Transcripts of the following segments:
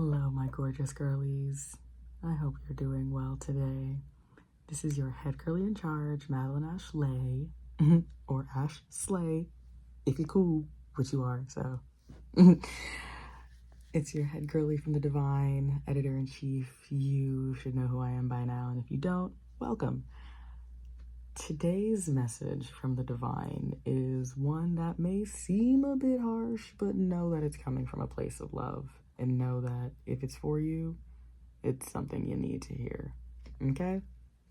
Hello, my gorgeous girlies. I hope you're doing well today. This is your head girly in charge, Madeleine Asheleigh, or Ash Slay, if you're cool, which you are, so. It's your head girly from the divine, editor-in-chief. You should know who I am by now, and if you don't, welcome. Today's message from the divine is one that may seem a bit harsh, but know that it's coming from a place of love. And know that if it's for you, it's something you need to hear. Okay?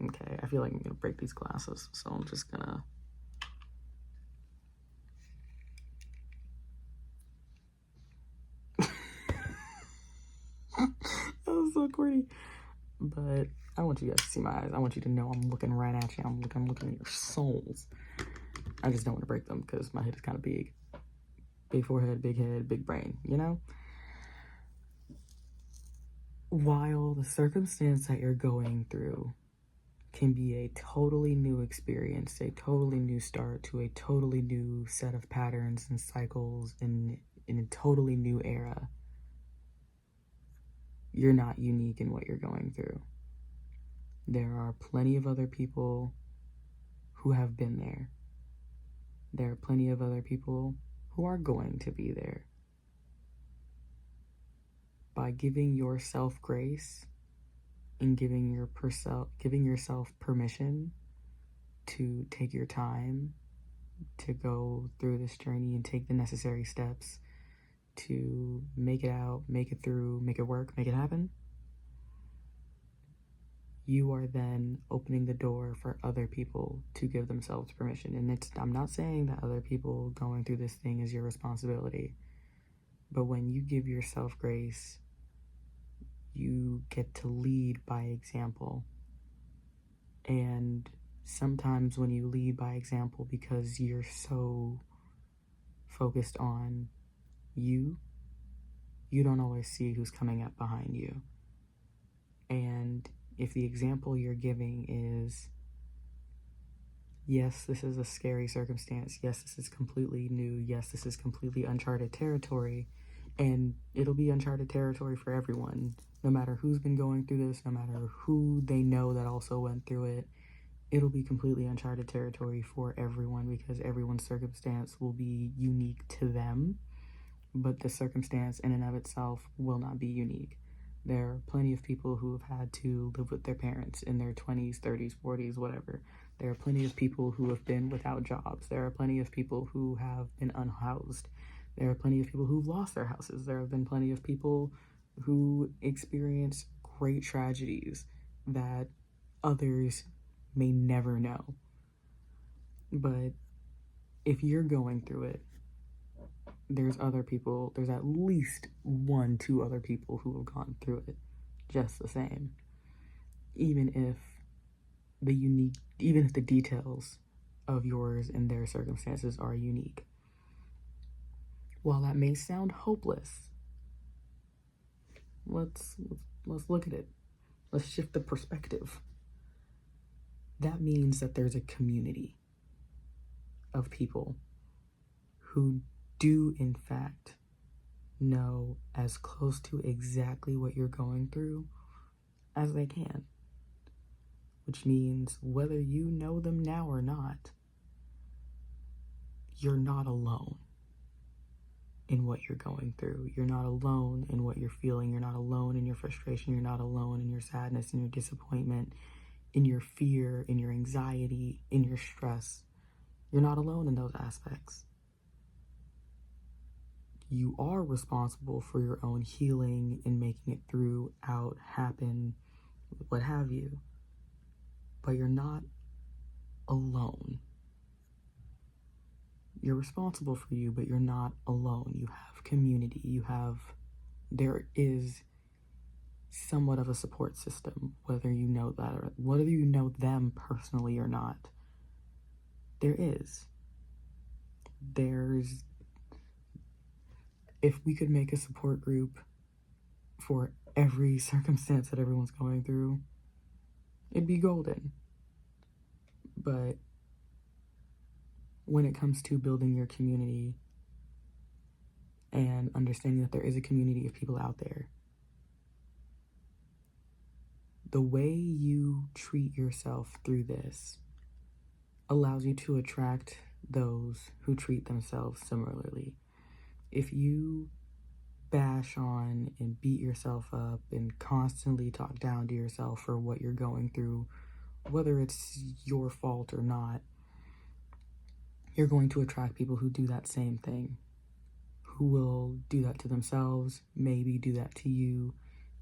Okay, I feel like I'm gonna break these glasses, so I'm just gonna... That was so corny. But I want you guys to see my eyes. I want you to know I'm looking right at you. I'm looking at your souls. I just don't want to break them because my head is kind of big. Big forehead, big brain, you know? While the circumstance that you're going through can be a totally new experience, a totally new start to a totally new set of patterns and cycles in a totally new era, you're not unique in what you're going through. There are plenty of other people who have been there. There are plenty of other people who are going to be there. By giving yourself grace and giving yourself permission to take your time to go through this journey and take the necessary steps to make it out, make it through, make it work, make it happen, you are then opening the door for other people to give themselves permission. And I'm not saying that other people going through this thing is your responsibility, but when you give yourself grace, you get to lead by example. And sometimes when you lead by example because you're so focused on you don't always see who's coming up behind you. And if the example you're giving is, yes, this is a scary circumstance, yes, this is completely new, yes, this is completely uncharted territory, and it'll be uncharted territory for everyone, no matter who's been going through this, no matter who they know that also went through it, it'll be completely uncharted territory for everyone because everyone's circumstance will be unique to them, but the circumstance in and of itself will not be unique. There are plenty of people who have had to live with their parents in their 20s, 30s, 40s, whatever. There are plenty of people who have been without jobs. There are plenty of people who have been unhoused. There are plenty of people who've lost their houses. There have been plenty of people who experience great tragedies that others may never know. But if you're going through it, there's at least 1-2 other people who have gone through it just the same. Even if the details of yours and their circumstances are unique. While that may sound hopeless, let's look at it. Let's shift the perspective. That means that there's a community of people who do in fact know as close to exactly what you're going through as they can. Which means whether you know them now or not, you're not alone in what you're going through. You're not alone in what you're feeling. You're not alone in your frustration. You're not alone in your sadness, in your disappointment, in your fear, in your anxiety, in your stress. You're not alone in those aspects. You are responsible for your own healing and making it through, out, happen, what have you. But you're not alone. You're responsible for you, but you're not alone. You have community. There is somewhat of a support system, whether you know that or whether you know them personally or not. There is. If we could make a support group for every circumstance that everyone's going through, it'd be golden. But when it comes to building your community and understanding that there is a community of people out there the way you treat yourself through this allows you to attract those who treat themselves similarly. If you bash on and beat yourself up and constantly talk down to yourself for what you're going through, whether it's your fault or not, you're going to attract people who do that same thing, who will do that to themselves, maybe do that to you,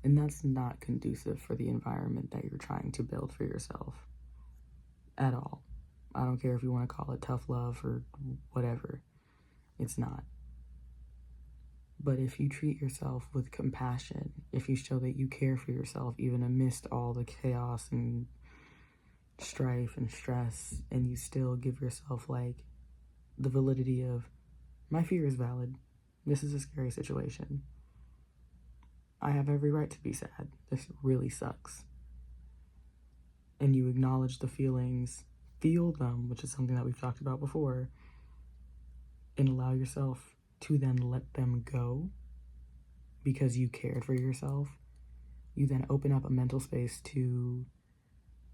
and that's not conducive for the environment that you're trying to build for yourself at all. I don't care if you want to call it tough love or whatever. It's not. But if you treat yourself with compassion, if you show that you care for yourself, even amidst all the chaos and strife and stress, and you still give yourself like the validity of, my fear is valid. This is a scary situation. I have every right to be sad. This really sucks. And you acknowledge the feelings, feel them, which is something that we've talked about before, and allow yourself to then let them go because you cared for yourself. You then open up a mental space to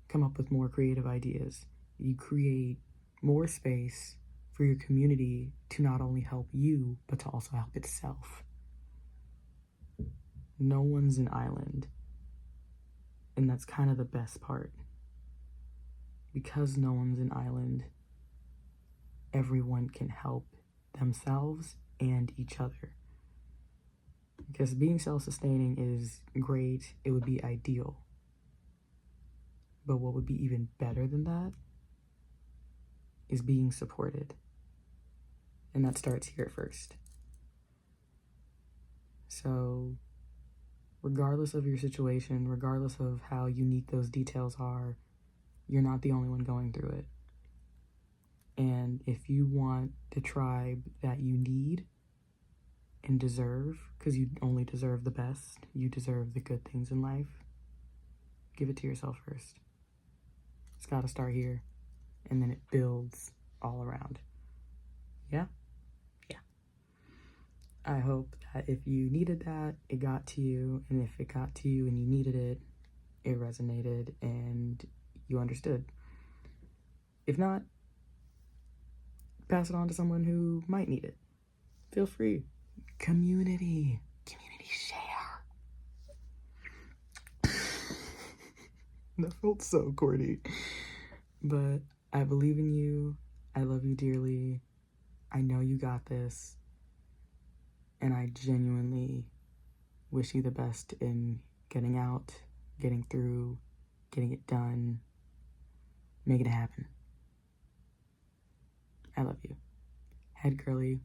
come up with more creative ideas. You create more space for your community to not only help you, but to also help itself. No one's an island. And that's kind of the best part. Because no one's an island, everyone can help themselves and each other. Because being self-sustaining is great, it would be ideal. But what would be even better than that is being supported. And that starts here first. So, regardless of your situation, regardless of how unique those details are, you're not the only one going through it. And if you want the tribe that you need and deserve, because you only deserve the best, you deserve the good things in life, give it to yourself first. It's got to start here, and then it builds all around. Yeah? Yeah. I hope that if you needed that, it got to you, and if it got to you and you needed it, it resonated and you understood. If not, pass it on to someone who might need it. Feel free. Community share. That felt so corny. But I believe in you. I love you dearly. I know you got this. And I genuinely wish you the best in getting out, getting through, getting it done, making it happen. I love you. Head girly.